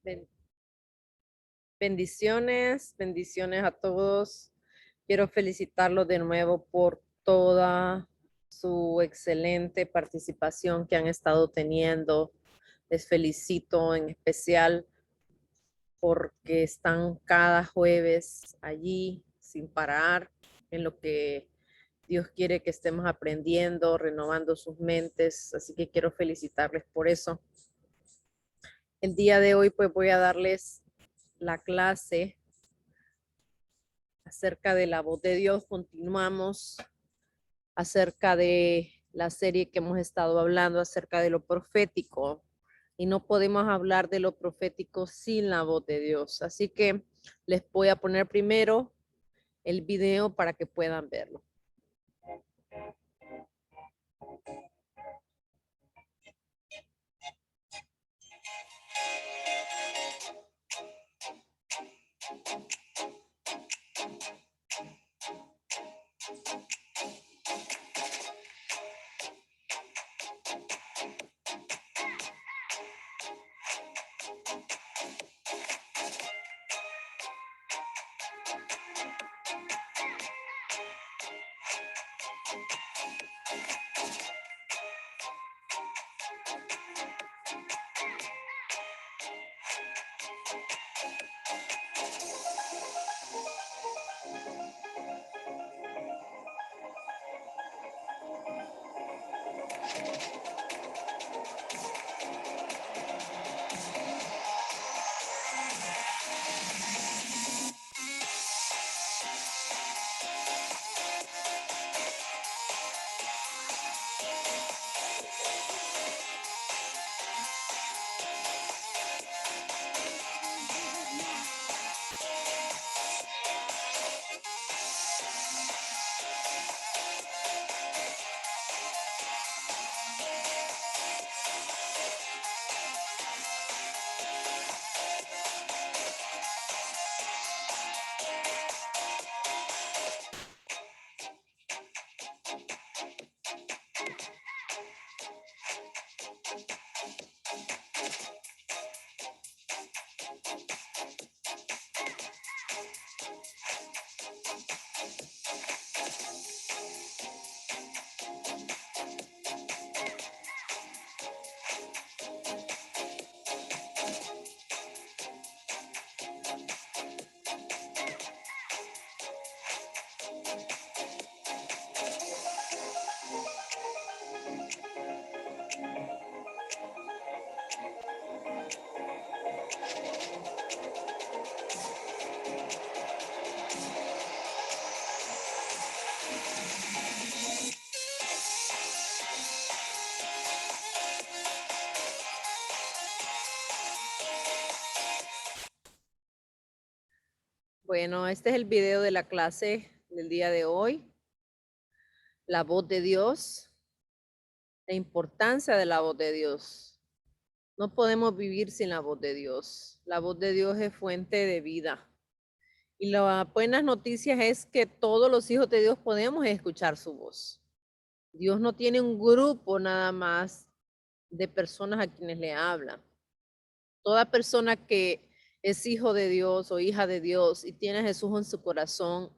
Ben- Bendiciones, bendiciones a todos. Quiero felicitarlos de nuevo por toda su excelente participación que han estado teniendo. Les felicito en especial porque están cada jueves allí sin parar en lo que Dios quiere que estemos aprendiendo, renovando sus mentes. Así que quiero felicitarles por eso. El día de hoy pues voy a darles la clase acerca de la voz de Dios. Continuamos acerca de la serie que hemos estado hablando acerca de lo profético. Y no podemos hablar de lo profético sin la voz de Dios. Así que les voy a poner primero el video para que puedan verlo. Bueno, este es el video de la clase del día de hoy. La voz de Dios, la importancia de la voz de Dios. No podemos vivir sin la voz de Dios. La voz de Dios es fuente de vida. Y las buenas noticias es que todos los hijos de Dios podemos escuchar su voz. Dios no tiene un grupo nada más de personas a quienes le habla. Toda persona que es hijo de Dios o hija de Dios y tiene a Jesús en su corazón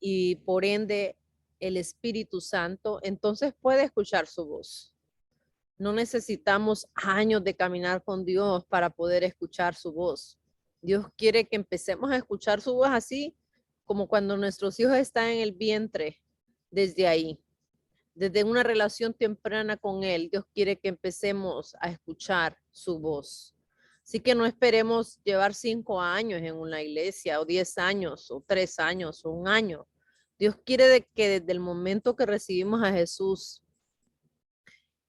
y por ende el Espíritu Santo, entonces puede escuchar su voz. No necesitamos años de caminar con Dios para poder escuchar su voz. Dios quiere que empecemos a escuchar su voz así como cuando nuestros hijos están en el vientre, desde ahí, desde una relación temprana con Él. Dios quiere que empecemos a escuchar su voz. Así que no esperemos llevar 5 años en una iglesia, o 10 años, o 3 años, o un año. Dios quiere que desde el momento que recibimos a Jesús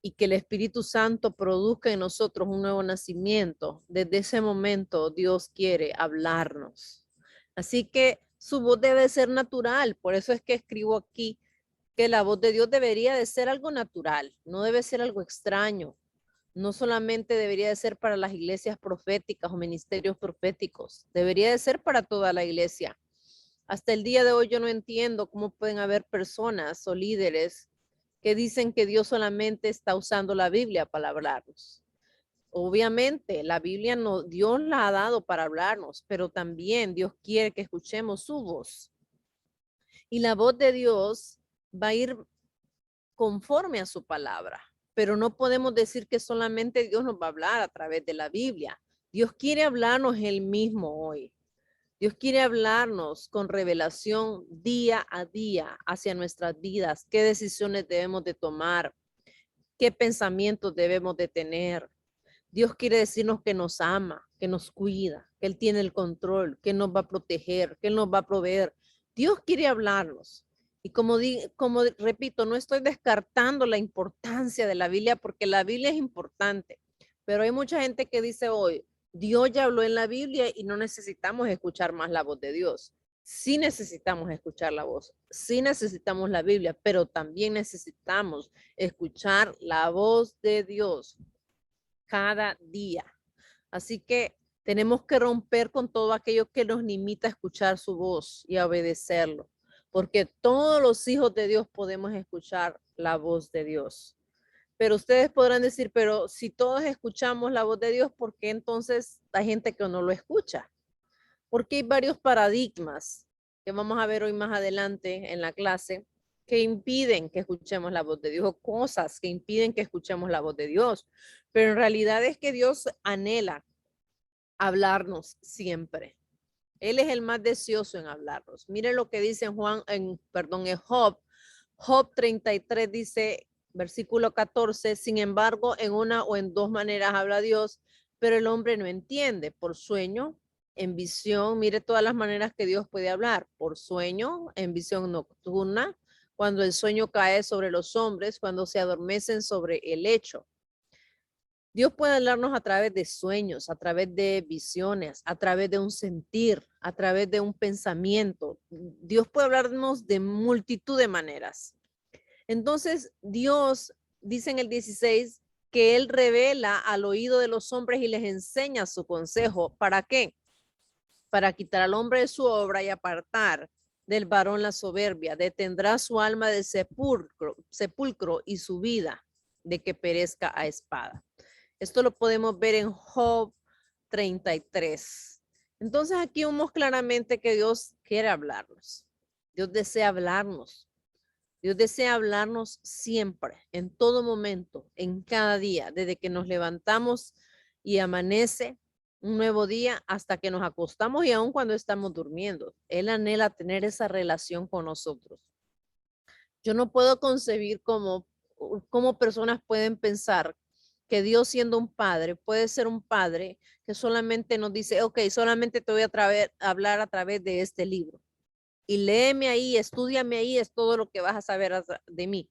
y que el Espíritu Santo produzca en nosotros un nuevo nacimiento, desde ese momento Dios quiere hablarnos. Así que su voz debe ser natural. Por eso es que escribo aquí que la voz de Dios debería de ser algo natural, no debe ser algo extraño. No solamente debería de ser para las iglesias proféticas o ministerios proféticos, debería de ser para toda la iglesia. Hasta el día de hoy yo no entiendo cómo pueden haber personas o líderes que dicen que Dios solamente está usando la Biblia para hablarnos Obviamente, la Biblia no, Dios la ha dado para hablarnos, pero también Dios quiere que escuchemos su voz. Y la voz de Dios va a ir conforme a su palabra, pero no podemos decir que solamente Dios nos va a hablar a través de la Biblia. Dios quiere hablarnos él mismo hoy. Dios quiere hablarnos con revelación día a día hacia nuestras vidas, qué decisiones debemos de tomar, qué pensamientos debemos de tener. Dios quiere decirnos que nos ama, que nos cuida, que Él tiene el control, que nos va a proteger, que Él nos va a proveer. Dios quiere hablarnos. Y como repito, no estoy descartando la importancia de la Biblia porque la Biblia es importante, pero hay mucha gente que dice hoy, Dios ya habló en la Biblia y no necesitamos escuchar más la voz de Dios. Sí necesitamos escuchar la voz, sí necesitamos la Biblia, pero también necesitamos escuchar la voz de Dios cada día. Así que tenemos que romper con todo aquello que nos limita a escuchar su voz y a obedecerlo, porque todos los hijos de Dios podemos escuchar la voz de Dios. Pero ustedes podrán decir, pero si todos escuchamos la voz de Dios, ¿por qué entonces hay gente que no lo escucha? Porque hay varios paradigmas que vamos a ver hoy más adelante en la clase que impiden que escuchemos la voz de Dios, o cosas que impiden que escuchemos la voz de Dios. Pero en realidad es que Dios anhela hablarnos siempre. Él es el más deseoso en hablarnos. Miren lo que dice en Job. Job 33 dice, versículo 14, sin embargo, en una o en dos maneras habla Dios, pero el hombre no entiende. Por sueño, en visión, mire todas las maneras que Dios puede hablar. Por sueño, en visión nocturna, cuando el sueño cae sobre los hombres, cuando se adormecen sobre el lecho. Dios puede hablarnos a través de sueños, a través de visiones, a través de un sentir, a través de un pensamiento. Dios puede hablarnos de multitud de maneras. Entonces, Dios dice en el 16 que Él revela al oído de los hombres y les enseña su consejo. ¿Para qué? Para quitar al hombre de su obra y apartar del varón la soberbia. Detendrá su alma del sepulcro y su vida de que perezca a espada. Esto lo podemos ver en Job 33. Entonces aquí vemos claramente que Dios quiere hablarnos. Dios desea hablarnos. Dios desea hablarnos siempre, en todo momento, en cada día, desde que nos levantamos y amanece un nuevo día hasta que nos acostamos y aun cuando estamos durmiendo. Él anhela tener esa relación con nosotros. Yo no puedo concebir cómo personas pueden pensar que Dios siendo un padre puede ser un padre que solamente nos dice, ok, solamente te voy a hablar a través de este libro. Y léeme ahí, estúdiame ahí, es todo lo que vas a saber de mí.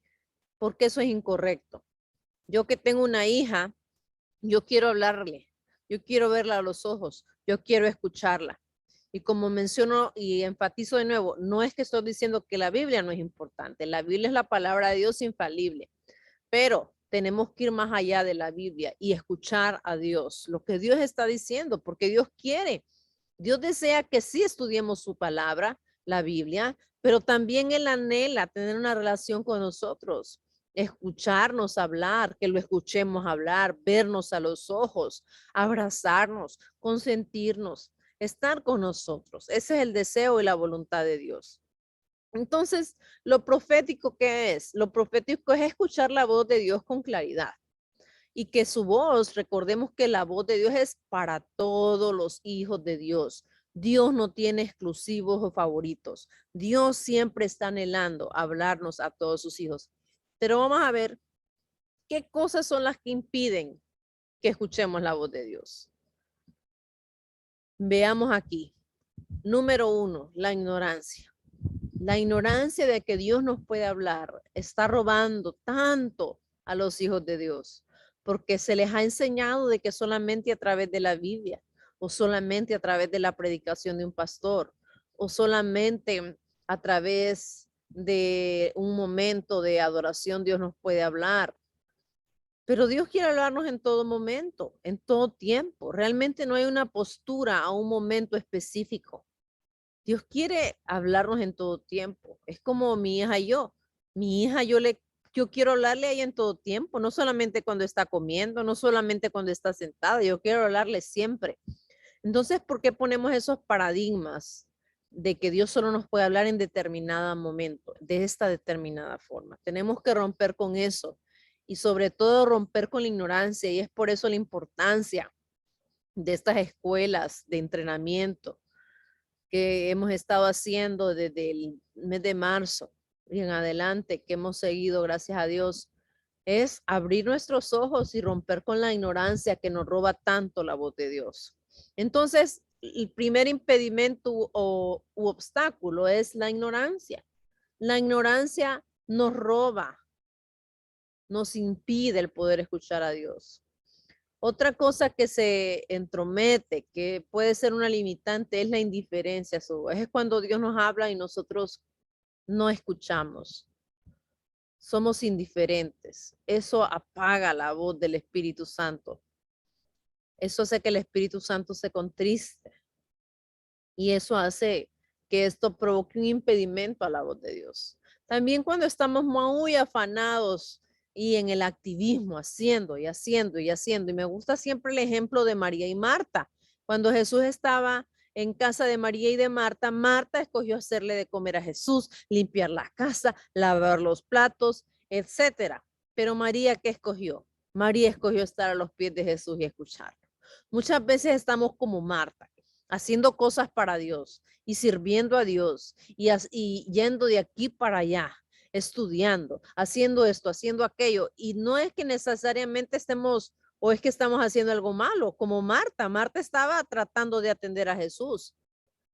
Porque eso es incorrecto. Yo que tengo una hija, yo quiero hablarle, yo quiero verla a los ojos, yo quiero escucharla. Y como menciono y enfatizo de nuevo, no es que estoy diciendo que la Biblia no es importante. La Biblia es la palabra de Dios infalible, pero tenemos que ir más allá de la Biblia y escuchar a Dios, lo que Dios está diciendo, porque Dios quiere. Dios desea que sí estudiemos su palabra, la Biblia, pero también Él anhela tener una relación con nosotros, escucharnos hablar, que lo escuchemos hablar, vernos a los ojos, abrazarnos, consentirnos, estar con nosotros. Ese es el deseo y la voluntad de Dios. Entonces, lo profético, ¿qué es? Lo profético es escuchar la voz de Dios con claridad y que su voz, recordemos que la voz de Dios es para todos los hijos de Dios. Dios no tiene exclusivos o favoritos. Dios siempre está anhelando hablarnos a todos sus hijos. Pero vamos a ver qué cosas son las que impiden que escuchemos la voz de Dios. Veamos aquí. Número 1, la ignorancia. La ignorancia de que Dios nos puede hablar está robando tanto a los hijos de Dios, porque se les ha enseñado de que solamente a través de la Biblia, o solamente a través de la predicación de un pastor, o solamente a través de un momento de adoración Dios nos puede hablar. Pero Dios quiere hablarnos en todo momento, en todo tiempo. Realmente no hay una postura a un momento específico. Dios quiere hablarnos en todo tiempo. Es como mi hija y yo. Mi hija, yo le yo quiero hablarle a ella en todo tiempo, no solamente cuando está comiendo, no solamente cuando está sentada, yo quiero hablarle siempre. Entonces, ¿por qué ponemos esos paradigmas de que Dios solo nos puede hablar en determinado momento, de esta determinada forma? Tenemos que romper con eso y sobre todo romper con la ignorancia, y es por eso la importancia de estas escuelas de entrenamiento que hemos estado haciendo desde el mes de marzo y en adelante, que hemos seguido, gracias a Dios, es abrir nuestros ojos y romper con la ignorancia que nos roba tanto la voz de Dios. Entonces, el primer impedimento u obstáculo es la ignorancia. La ignorancia nos roba, nos impide el poder escuchar a Dios. Otra cosa que se entromete, que puede ser una limitante, es la indiferencia. Es cuando Dios nos habla y nosotros no escuchamos. Somos indiferentes. Eso apaga la voz del Espíritu Santo. Eso hace que el Espíritu Santo se contriste. Y eso hace que esto provoque un impedimento a la voz de Dios. También cuando estamos muy afanados y en el activismo, haciendo y haciendo y haciendo. Y me gusta siempre el ejemplo de María y Marta. Cuando Jesús estaba en casa de María y de Marta, Marta escogió hacerle de comer a Jesús, limpiar la casa, lavar los platos, etcétera. Pero María, ¿qué escogió? María escogió estar a los pies de Jesús y escucharlo. Muchas veces estamos como Marta, haciendo cosas para Dios y sirviendo a Dios y yendo de aquí para allá, estudiando, haciendo esto, haciendo aquello. Y no es que necesariamente estemos o es que estamos haciendo algo malo, como Marta. Marta estaba tratando de atender a Jesús,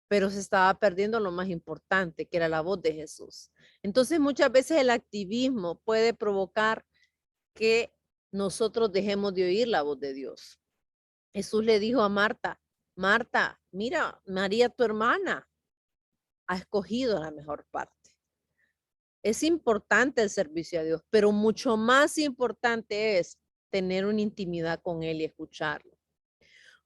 pero se estaba perdiendo lo más importante, que era la voz de Jesús. Entonces muchas veces el activismo puede provocar que nosotros dejemos de oír la voz de Dios. Jesús le dijo a Marta, Marta, mira, María, tu hermana, ha escogido la mejor parte. Es importante el servicio a Dios, pero mucho más importante es tener una intimidad con Él y escucharlo.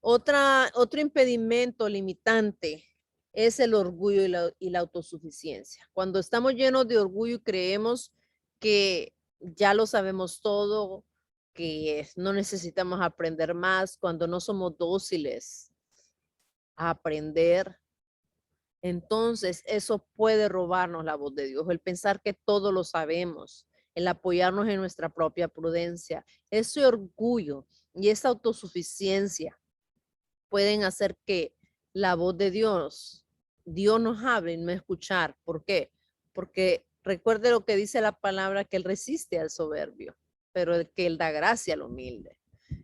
Otro impedimento limitante es el orgullo y la autosuficiencia. Cuando estamos llenos de orgullo y creemos que ya lo sabemos todo, que no necesitamos aprender más, cuando no somos dóciles a aprender, entonces eso puede robarnos la voz de Dios, el pensar que todo lo sabemos, el apoyarnos en nuestra propia prudencia. Ese orgullo y esa autosuficiencia pueden hacer que la voz de Dios nos hable y no escuchar. ¿Por qué? Porque recuerde lo que dice la palabra, que Él resiste al soberbio, pero que Él da gracia al humilde.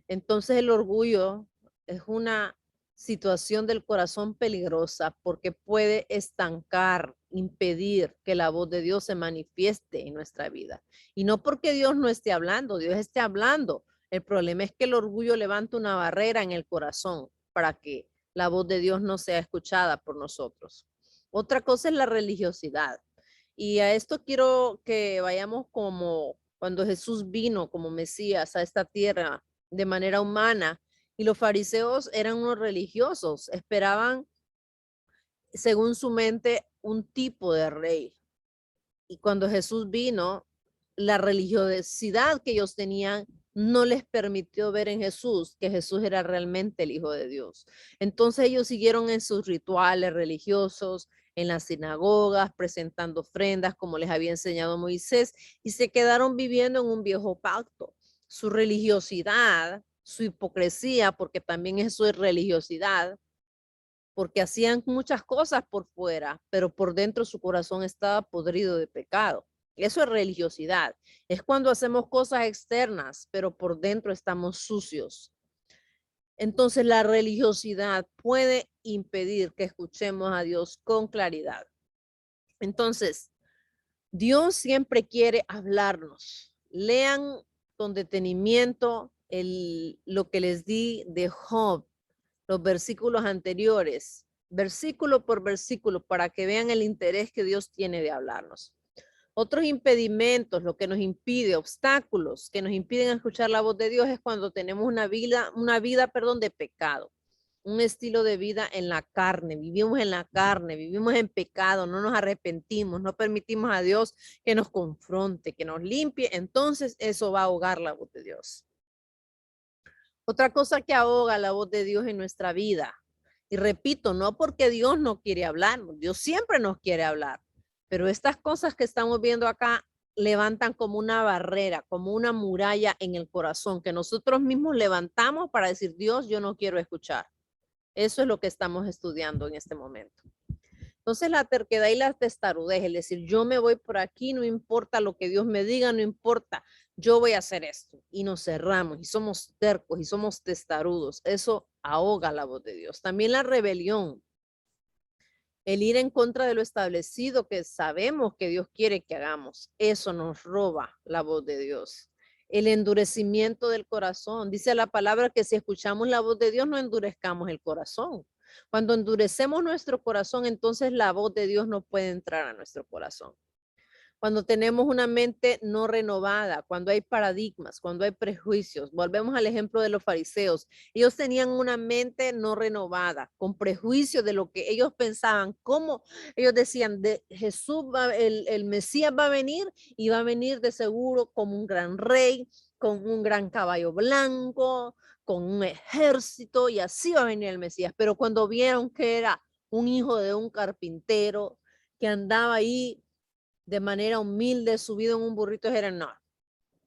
Entonces el orgullo es una situación del corazón peligrosa porque puede estancar, impedir que la voz de Dios se manifieste en nuestra vida. Y no porque Dios no esté hablando, Dios esté hablando. El problema es que el orgullo levanta una barrera en el corazón para que la voz de Dios no sea escuchada por nosotros. Otra cosa es la religiosidad. Y a esto quiero que vayamos como cuando Jesús vino como Mesías a esta tierra de manera humana, y los fariseos eran unos religiosos, esperaban, según su mente, un tipo de rey. Y cuando Jesús vino, la religiosidad que ellos tenían no les permitió ver en Jesús que Jesús era realmente el Hijo de Dios. Entonces ellos siguieron en sus rituales religiosos, en las sinagogas, presentando ofrendas como les había enseñado Moisés, y se quedaron viviendo en un viejo pacto. Su religiosidad, su hipocresía, porque también eso es religiosidad, porque hacían muchas cosas por fuera, pero por dentro su corazón estaba podrido de pecado. Eso es religiosidad. Es cuando hacemos cosas externas, pero por dentro estamos sucios. Entonces la religiosidad puede impedir que escuchemos a Dios con claridad. Entonces, Dios siempre quiere hablarnos. Lean con detenimiento lo que les di de Job, los versículos anteriores, versículo por versículo, para que vean el interés que Dios tiene de hablarnos. Otros impedimentos, lo que nos impide, obstáculos que nos impiden escuchar la voz de Dios, es cuando tenemos una vida de pecado. un estilo de vida en la carne, vivimos en la carne, vivimos en pecado, no nos arrepentimos, no permitimos a Dios que nos confronte, que nos limpie, entonces eso va a ahogar la voz de Dios. Otra cosa que ahoga la voz de Dios en nuestra vida, y repito, no porque Dios no quiere hablar, Dios siempre nos quiere hablar, pero estas cosas que estamos viendo acá levantan como una barrera, como una muralla en el corazón que nosotros mismos levantamos para decir, Dios, yo no quiero escuchar. Eso es lo que estamos estudiando en este momento. Entonces la terquedad y la testarudez, es decir, yo me voy por aquí, no importa lo que Dios me diga, no importa, yo voy a hacer esto. Y nos cerramos y somos tercos y somos testarudos. Eso ahoga la voz de Dios. También la rebelión, el ir en contra de lo establecido que sabemos que Dios quiere que hagamos. Eso nos roba la voz de Dios. El endurecimiento del corazón. Dice la palabra que si escuchamos la voz de Dios, no endurezcamos el corazón. Cuando endurecemos nuestro corazón, entonces la voz de Dios no puede entrar a nuestro corazón. Cuando tenemos una mente no renovada, cuando hay paradigmas, cuando hay prejuicios. Volvemos al ejemplo de los fariseos. Ellos tenían una mente no renovada, con prejuicios de lo que ellos pensaban. Cómo ellos decían, de Jesús, el Mesías va a venir y va a venir de seguro como un gran rey, con un gran caballo blanco, con un ejército, y así va a venir el Mesías. Pero cuando vieron que era un hijo de un carpintero, que andaba ahí de manera humilde, subido en un burrito, dijeron,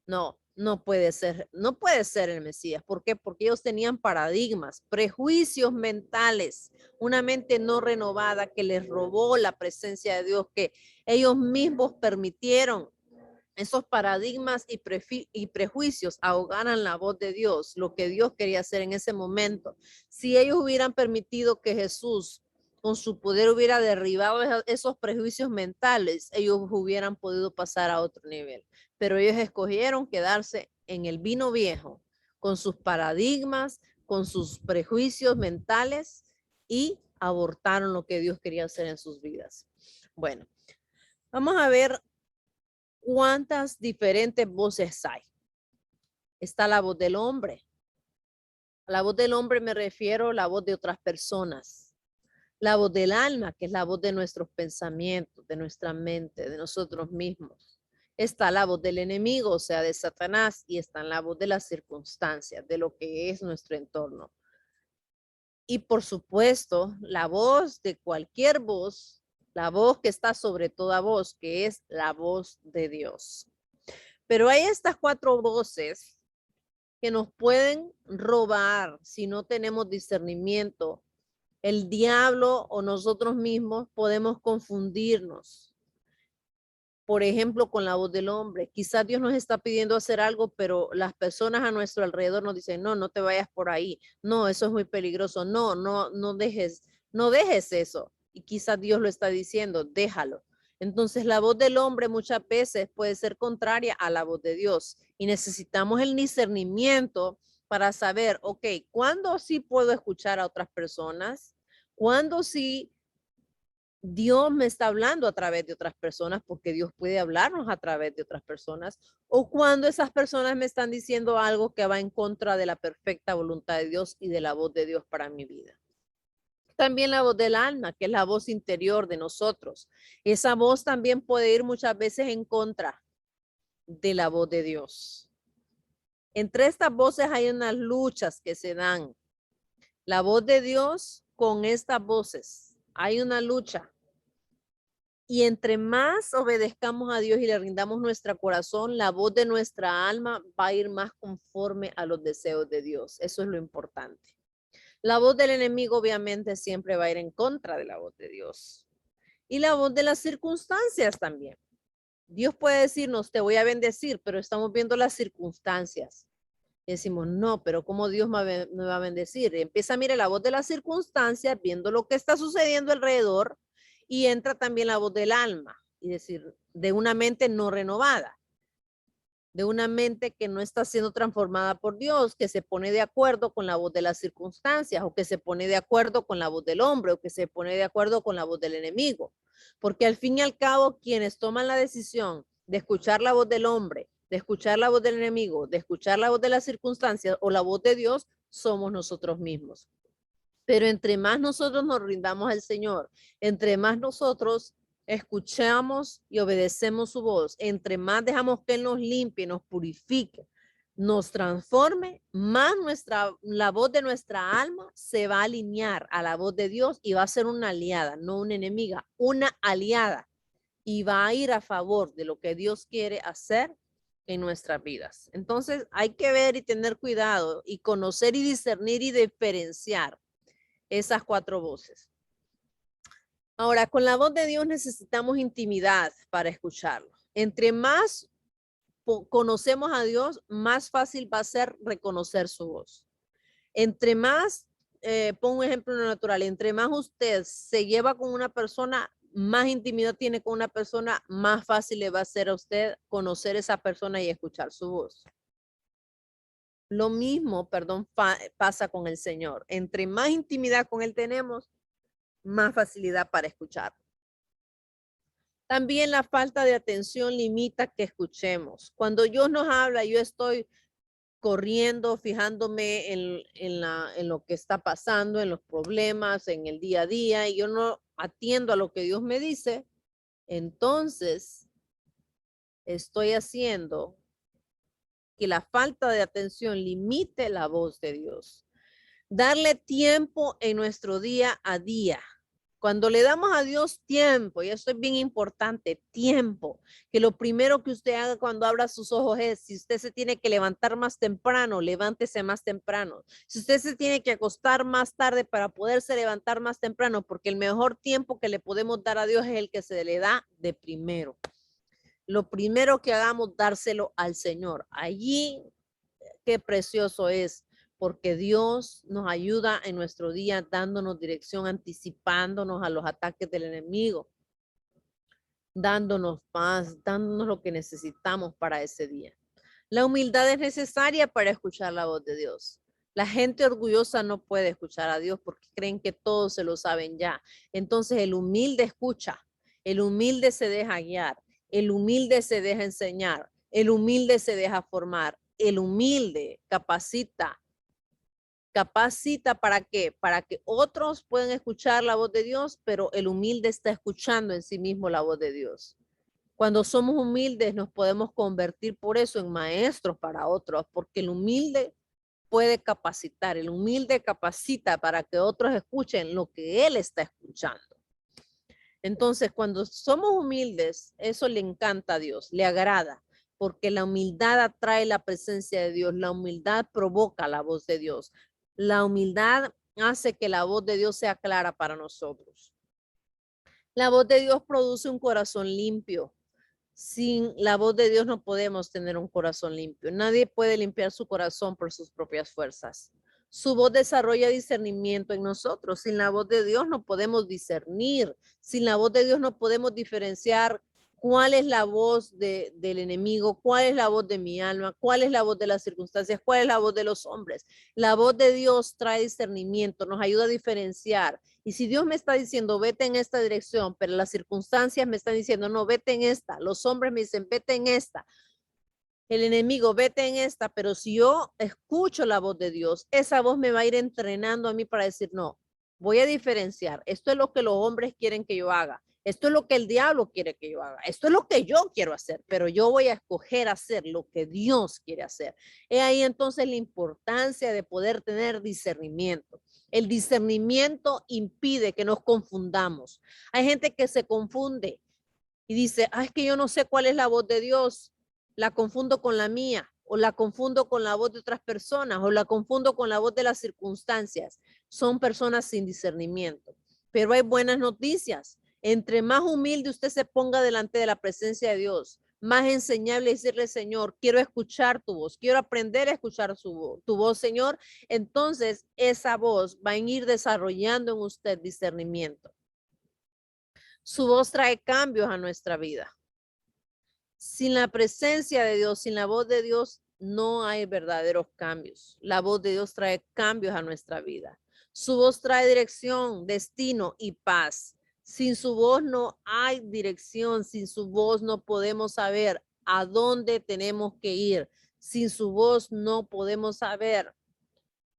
no puede ser, no puede ser el Mesías. ¿Por qué? Porque ellos tenían paradigmas, prejuicios mentales, una mente no renovada que les robó la presencia de Dios, que ellos mismos permitieron esos paradigmas y prejuicios ahogaran la voz de Dios, lo que Dios quería hacer en ese momento. Si ellos hubieran permitido que Jesús con su poder hubiera derribado esos prejuicios mentales, ellos hubieran podido pasar a otro nivel. Pero ellos escogieron quedarse en el vino viejo, con sus paradigmas, con sus prejuicios mentales, y abortaron lo que Dios quería hacer en sus vidas. Bueno, vamos a ver cuántas diferentes voces hay. Está la voz del hombre. A la voz del hombre me refiero a la voz de otras personas. La voz del alma, que es la voz de nuestros pensamientos, de nuestra mente, de nosotros mismos. Está la voz del enemigo, o sea, de Satanás, y está la voz de las circunstancias, de lo que es nuestro entorno. Y por supuesto, la voz de cualquier voz, la voz que está sobre toda voz, que es la voz de Dios. Pero hay estas cuatro voces que nos pueden robar si no tenemos discernimiento. El diablo o nosotros mismos podemos confundirnos. Por ejemplo, con la voz del hombre. Quizás Dios nos está pidiendo hacer algo, pero las personas a nuestro alrededor nos dicen, no te vayas por ahí. No, eso es muy peligroso. No dejes eso. Y quizás Dios lo está diciendo, déjalo. Entonces la voz del hombre muchas veces puede ser contraria a la voz de Dios. Y necesitamos el discernimiento para saber, ok, ¿cuándo sí puedo escuchar a otras personas? ¿Cuándo sí Dios me está hablando a través de otras personas? Porque Dios puede hablarnos a través de otras personas, o cuando esas personas me están diciendo algo que va en contra de la perfecta voluntad de Dios y de la voz de Dios para mi vida. También la voz del alma, que es la voz interior de nosotros. Esa voz también puede ir muchas veces en contra de la voz de Dios. Entre estas voces hay unas luchas que se dan. La voz de Dios con estas voces. Hay una lucha. Y entre más obedezcamos a Dios y le rindamos nuestro corazón, la voz de nuestra alma va a ir más conforme a los deseos de Dios. Eso es lo importante. La voz del enemigo obviamente siempre va a ir en contra de la voz de Dios. Y la voz de las circunstancias también. Dios puede decirnos, te voy a bendecir, pero estamos viendo las circunstancias. Y decimos, no, pero ¿cómo Dios me va a bendecir? Y empieza a mirar la voz de las circunstancias, viendo lo que está sucediendo alrededor, y entra también la voz del alma, y decir, de una mente no renovada, de una mente que no está siendo transformada por Dios, que se pone de acuerdo con la voz de las circunstancias, o que se pone de acuerdo con la voz del hombre, o que se pone de acuerdo con la voz del enemigo. Porque al fin y al cabo, quienes toman la decisión de escuchar la voz del hombre, de escuchar la voz del enemigo, de escuchar la voz de las circunstancias o la voz de Dios, somos nosotros mismos. Pero entre más nosotros nos rindamos al Señor, entre más nosotros escuchamos y obedecemos su voz, entre más dejamos que Él nos limpie, nos purifique, nos transforme, más la voz de nuestra alma se va a alinear a la voz de Dios y va a ser una aliada, no una enemiga, una aliada, y va a ir a favor de lo que Dios quiere hacer en nuestras vidas. Entonces hay que ver y tener cuidado y conocer y discernir y diferenciar esas 4 voces. Ahora, con la voz de Dios necesitamos intimidad para escucharlo. Entre más conocemos a Dios, más fácil va a ser reconocer su voz. Entre más, pongo un ejemplo natural, entre más usted se lleva con una persona, más intimidad tiene con una persona, más fácil le va a ser a usted conocer esa persona y escuchar su voz. Lo mismo, perdón, pasa con el Señor. Entre más intimidad con Él tenemos, más facilidad para escuchar. También la falta de atención limita que escuchemos. Cuando Dios nos habla, yo estoy corriendo, fijándome en lo que está pasando, en los problemas, en el día a día, y yo no atiendo a lo que Dios me dice, entonces estoy haciendo que la falta de atención limite la voz de Dios. Darle tiempo en nuestro día a día. Cuando le damos a Dios tiempo, y esto es bien importante, tiempo, que lo primero que usted haga cuando abra sus ojos es, si usted se tiene que levantar más temprano, levántese más temprano. Si usted se tiene que acostar más tarde para poderse levantar más temprano, porque el mejor tiempo que le podemos dar a Dios es el que se le da de primero. Lo primero que hagamos, dárselo al Señor. Allí, qué precioso es, porque Dios nos ayuda en nuestro día dándonos dirección, anticipándonos a los ataques del enemigo, dándonos paz, dándonos lo que necesitamos para ese día. La humildad es necesaria para escuchar la voz de Dios. La gente orgullosa no puede escuchar a Dios porque creen que todos se lo saben ya. Entonces el humilde escucha, el humilde se deja guiar, el humilde se deja enseñar, el humilde se deja formar, el humilde capacita ¿para qué? Para que otros puedan escuchar la voz de Dios, pero el humilde está escuchando en sí mismo la voz de Dios. Cuando somos humildes nos podemos convertir por eso en maestros para otros, porque el humilde puede capacitar, el humilde capacita para que otros escuchen lo que él está escuchando. Entonces, cuando somos humildes, eso le encanta a Dios, le agrada, porque la humildad atrae la presencia de Dios, la humildad provoca la voz de Dios, la humildad hace que la voz de Dios sea clara para nosotros. La voz de Dios produce un corazón limpio. Sin la voz de Dios no podemos tener un corazón limpio. Nadie puede limpiar su corazón por sus propias fuerzas. Su voz desarrolla discernimiento en nosotros. Sin la voz de Dios no podemos discernir. Sin la voz de Dios no podemos diferenciar cuál es la voz del enemigo, cuál es la voz de mi alma, cuál es la voz de las circunstancias, cuál es la voz de los hombres. La voz de Dios trae discernimiento, nos ayuda a diferenciar. Y si Dios me está diciendo, vete en esta dirección, pero las circunstancias me están diciendo, no, vete en esta. Los hombres me dicen, vete en esta. El enemigo, vete en esta. Pero si yo escucho la voz de Dios, esa voz me va a ir entrenando a mí para decir, no, voy a diferenciar. Esto es lo que los hombres quieren que yo haga. Esto es lo que el diablo quiere que yo haga. Esto es lo que yo quiero hacer, pero yo voy a escoger hacer lo que Dios quiere hacer. He ahí entonces la importancia de poder tener discernimiento. El discernimiento impide que nos confundamos. Hay gente que se confunde y dice, es que yo no sé cuál es la voz de Dios, la confundo con la mía, o la confundo con la voz de otras personas, o la confundo con la voz de las circunstancias. Son personas sin discernimiento. Pero hay buenas noticias. Entre más humilde usted se ponga delante de la presencia de Dios, más enseñable decirle, Señor, quiero escuchar tu voz, quiero aprender a escuchar tu voz, Señor. Entonces, esa voz va a ir desarrollando en usted discernimiento. Su voz trae cambios a nuestra vida. Sin la presencia de Dios, sin la voz de Dios, no hay verdaderos cambios. La voz de Dios trae cambios a nuestra vida. Su voz trae dirección, destino y paz. Sin su voz no hay dirección. Sin su voz no podemos saber a dónde tenemos que ir. Sin su voz no podemos saber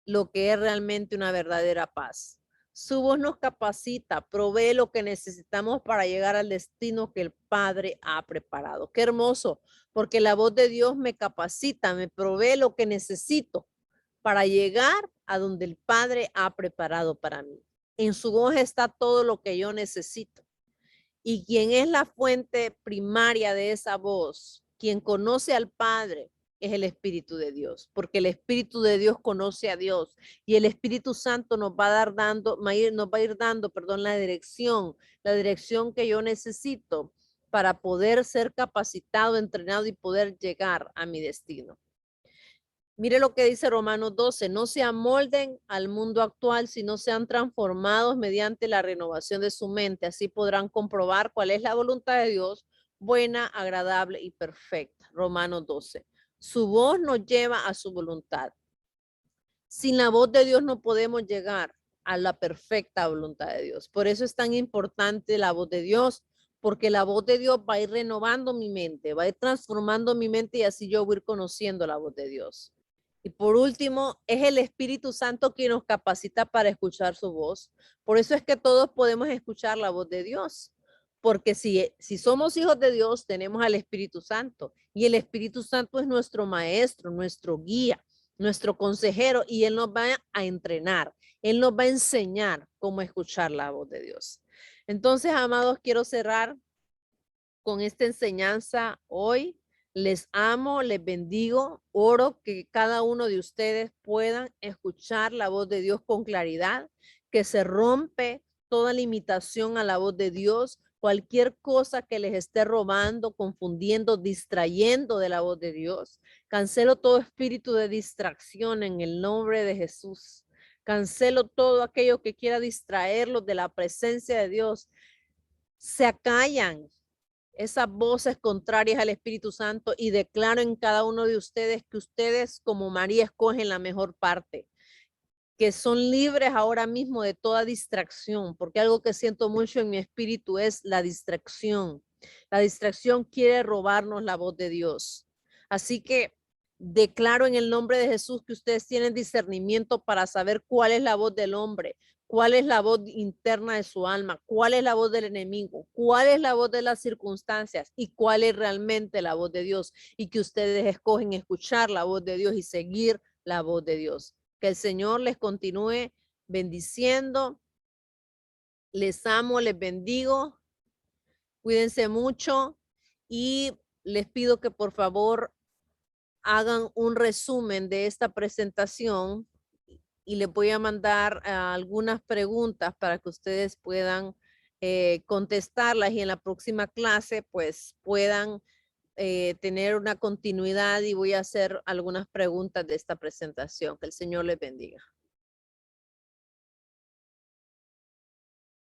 lo que es realmente una verdadera paz. Su voz nos capacita, provee lo que necesitamos para llegar al destino que el Padre ha preparado. Qué hermoso, porque la voz de Dios me capacita, me provee lo que necesito para llegar a donde el Padre ha preparado para mí. En su voz está todo lo que yo necesito. Y quien es la fuente primaria de esa voz, quien conoce al Padre, es el Espíritu de Dios, porque el Espíritu de Dios conoce a Dios y el Espíritu Santo nos va a dar dando, nos va a ir dando, perdón, la dirección que yo necesito para poder ser capacitado, entrenado y poder llegar a mi destino. Mire lo que dice Romanos 12, no se amolden al mundo actual, sino sean transformados mediante la renovación de su mente. Así podrán comprobar cuál es la voluntad de Dios, buena, agradable y perfecta. Romanos 12. Su voz nos lleva a su voluntad. Sin la voz de Dios no podemos llegar a la perfecta voluntad de Dios. Por eso es tan importante la voz de Dios, porque la voz de Dios va a ir renovando mi mente, va a ir transformando mi mente y así yo voy a ir conociendo la voz de Dios. Y por último, es el Espíritu Santo quien nos capacita para escuchar su voz. Por eso es que todos podemos escuchar la voz de Dios. Porque si somos hijos de Dios, tenemos al Espíritu Santo. Y el Espíritu Santo es nuestro maestro, nuestro guía, nuestro consejero. Y Él nos va a entrenar. Él nos va a enseñar cómo escuchar la voz de Dios. Entonces, amados, quiero cerrar con esta enseñanza hoy. Les amo, les bendigo, oro que cada uno de ustedes puedan escuchar la voz de Dios con claridad, que se rompe toda limitación a la voz de Dios, cualquier cosa que les esté robando, confundiendo, distrayendo de la voz de Dios. Cancelo todo espíritu de distracción en el nombre de Jesús. Cancelo todo aquello que quiera distraerlos de la presencia de Dios. Se acallan esas voces contrarias al Espíritu Santo y declaro en cada uno de ustedes que ustedes como María escogen la mejor parte, que son libres ahora mismo de toda distracción, porque algo que siento mucho en mi espíritu es la distracción. La distracción quiere robarnos la voz de Dios. Así que declaro en el nombre de Jesús que ustedes tienen discernimiento para saber cuál es la voz del hombre, cuál es la voz interna de su alma, cuál es la voz del enemigo, cuál es la voz de las circunstancias y cuál es realmente la voz de Dios. Y que ustedes escogen escuchar la voz de Dios y seguir la voz de Dios. Que el Señor les continúe bendiciendo. Les amo, les bendigo. Cuídense mucho y les pido que por favor hagan un resumen de esta presentación y les voy a mandar algunas preguntas para que ustedes puedan contestarlas y en la próxima clase pues puedan tener una continuidad y voy a hacer algunas preguntas de esta presentación. Que el Señor les bendiga.